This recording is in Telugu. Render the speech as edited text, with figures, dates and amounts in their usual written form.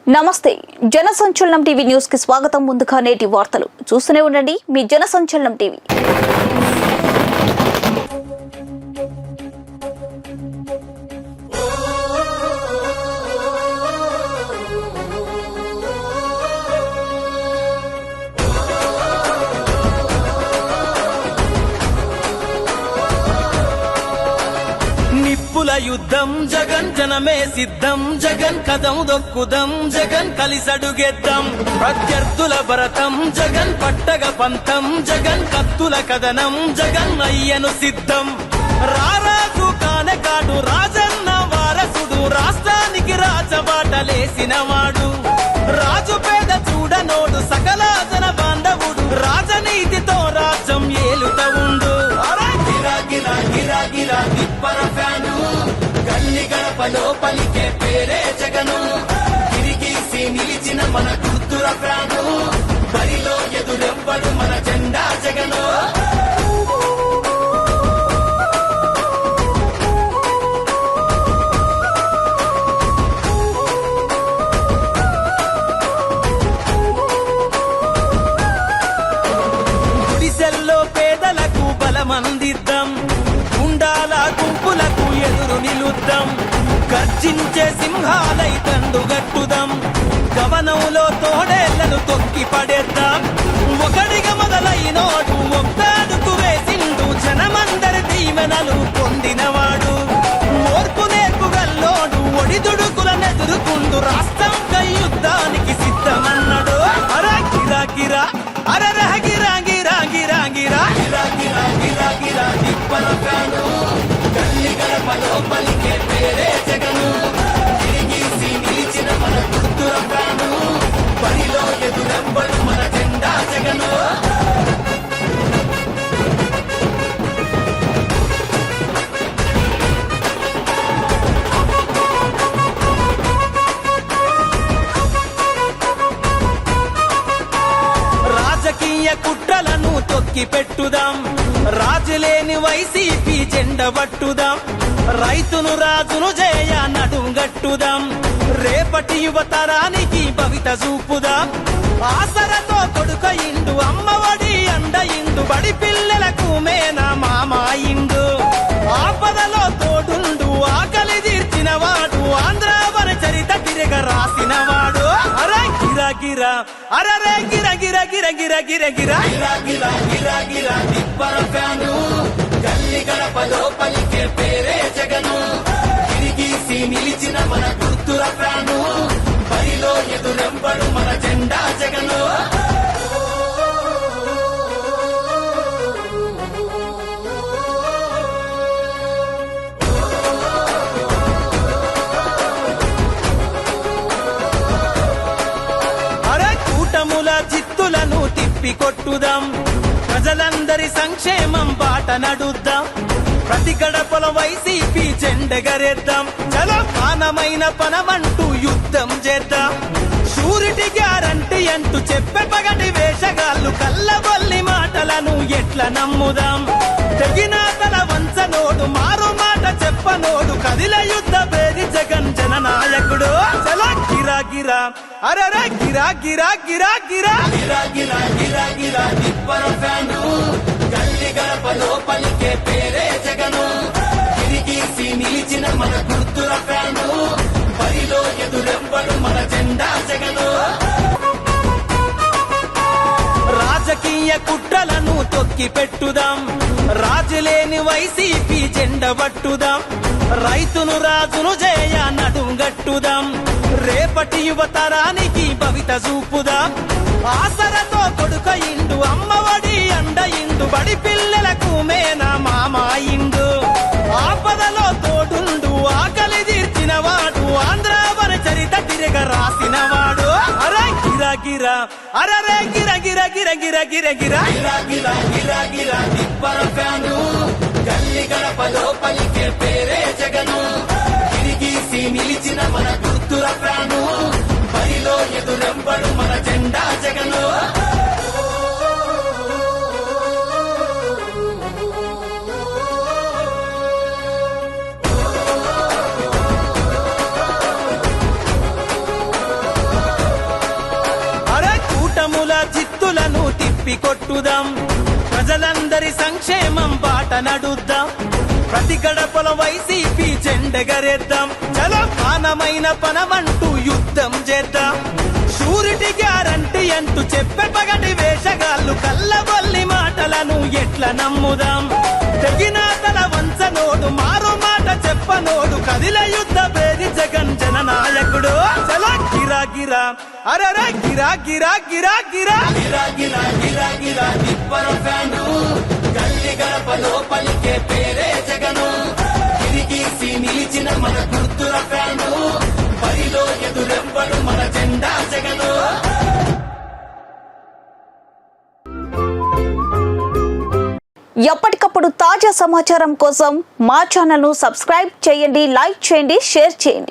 నమస్తే జనసంచలనం టీవీ న్యూస్ కి స్వాగతం. ముందుగా నేటి వార్తలు చూస్తూనే ఉండండి మీ జనసంచలనం టీవీ. యుద్ధం జగన్ జనమే సిద్ధం జగన్ కదం దొక్కుదాం జగన్ కలిసడుగేద్దాం ప్రత్యర్థుల భరతం జగన్ పట్టగ పంతం జగన్ కత్తుల కథనం జగన్ అయ్యను సిద్ధం రారాజు కానకాడు రాజన్న వారసుడు రాష్ట్రానికి రాజబాటలేసిన వాడు రాజు పేద చూడనోడు సకల జన బాంధవుడు రాజనీతితో రాజ్యం ఏలుత ఉండు గిరా గిరా గిరా గిరా తిప్పర ఫ్యాను గల్లి గడపలో పలికే పేరే జగను తిరిగీసి నిలిచిన మన గుర్తుల ప్రాణు బరిలో ఎదురెవ్వడు మన జెండా జగను గుడిసెల్లో పేదలకు బలమందిద్దాం గుండాల గుంపులకు ఎదురు నిలుద్దాం గర్జించే సింహాలై తండుగట్టుదాం గమనంలో తోడేళ్లను తొక్కి పడేద్దాం ఒకడిగా మొదలైనోడు ఒక్కడుకు వేసిండు జనమందరి దీవెనలు పొందినవాడు ఓర్పు నేర్పుగల్లోడు ఒడిదుడుకులనెదురుకుండు రాష్ట్రం కై యుద్ధానికి సిద్ధమన్నాడు అరా గిరా గిరా అరరహ గిరా గిరా గిరా గిరా గిరా గిరా గిరా గిరా తిప్పల ఫ్యాను గల్లి గడపలో పలికే పేరే జగను తిరిగీసి నిలిచిన మన గుర్తుల ఫ్యాను బరిలో ఎదురెవ్వడు మన జెండా జగను రాజకీయ కుట్రలను తొక్కి పెట్టుదాం రాజులేని వైసీపీ జెండ పట్టుదాం రైతును రాజును జయ నడుంగట్టుదాం రేపటి యువతరానికి భవిత చూపుదాం ఆసరతో కొడుకయిండు అమ్మఒడి అండయిండు బడి పిల్లలకు మేనా మామాయిండు ఆపదలో తోడుండు ఆకలి తీర్చిన వాడు ఆంధ్రావర చరిత తిరగ రాసినవాడు అరే గిరా గిరా అరరే గిర గిర గిర గిర గిర గిర గిరా గిరా గిరా గిరా తిప్పర ఫ్యాను గల్లి గడపలో పలికే పేరే జగను తిరిగీసి నిలిచిన మన గుర్తుల ఫ్యాను బరిలో ఎదురెవ్వడు మన జెండా జగను జిత్తులను తిప్పి కొట్టుదాం ప్రజలందరి సంక్షేమం బాట నడుద్దాం ప్రతి గడపల వైసీపీ జెండెగరేద్దాం చలో ప్రాణమైన పనమంటూ యుద్ధం చేద్దాం షూరిటీ గ్యారంటీ అంటూ చెప్పే పగటి వేషగాళ్ళు కళ్ళబొల్లి మాటలను ఎట్లా నమ్ముదాం తెగిన తల వంచనోడు మారు మాట చెప్పనోడు కదిల యుద్ధ పేరి జగన్ జననాయకుడు చలో గిరా గిరా అరరే గిరా గిరా గిరా గిరా గిరా గిరా గిరా గిరా తిప్పర ఫ్యాను గల్లి గడపలో పలికే పేరే జగను తిరిగీసి నిలిచిన మన గుర్తుల ఫ్యాను బరిలో ఎదురెవ్వడు మన జెండా జగను రాజకీయ కుట్రలను తొక్కి పెట్టుదాం రాజులేని వైసీపీ జెండ పట్టుదాం రైతును రాజును జయ నడుంగట్టుదాం రేపటి యువతరానికి భవిత చూపుదాం ఆసరతో కొడుకయిండు అమ్మఒడి అండయిండు బడి పిల్లలకు మేనా మామాయిండు ఆపదలో తోడుండు ఆకలి తీర్చిన వాడు ఆంధ్రావర చరిత తిరగ రాసినవాడు అరే గిరా గిరా అరరే గిర గిర గిర గిర గిర గిర గిరా గిరా గిరా గిరా తిప్పర ఫ్యాను గల్లి గడపలో పలికే పేరే జగను తిరిగీసి నిలిచిన మన గుర్తుల ప్రాణు బరిలో ఎదురెవ్వడు మన జెండా జగను తిప్పి కొట్టుదాం ప్రజలందరి సంక్షేమం బాట నడుద్దాం ప్రతి గడపల వైసీపీ జెండెగరేద్దాం చలో పానమైన పనమంటూ యుద్ధం చేద్దాం షూరిటీ గ్యారంటీ అంటూ చెప్పే పగటి వేషగాళ్ళు కళ్ళబొల్లి మాటలను ఎట్లా నమ్ముదాం తెగిన తల వంచనోడు మారు మాట చెప్పనోడు కదిల యుద్ధ పేరి జగన్ జననాయకుడు చలో గిరా గిరా అరే గిరా గిరా గిరా గిరా గిరా గిరా గిరా గిరా తిప్పర ఫ్యాను గల్లి గడపలో పలికే పేరే జగను గిరిగీసి నిలిచిన మన గుర్తుల ఫ్యాను బరిలో ఎదురెవ్వడు మన జెండా జగను ఎప్పటికప్పుడు తాజా సమాచారం కోసం మా ఛానల్ను సబ్స్క్రైబ్ చేయండి, లైక్ చేయండి, షేర్ చేయండి.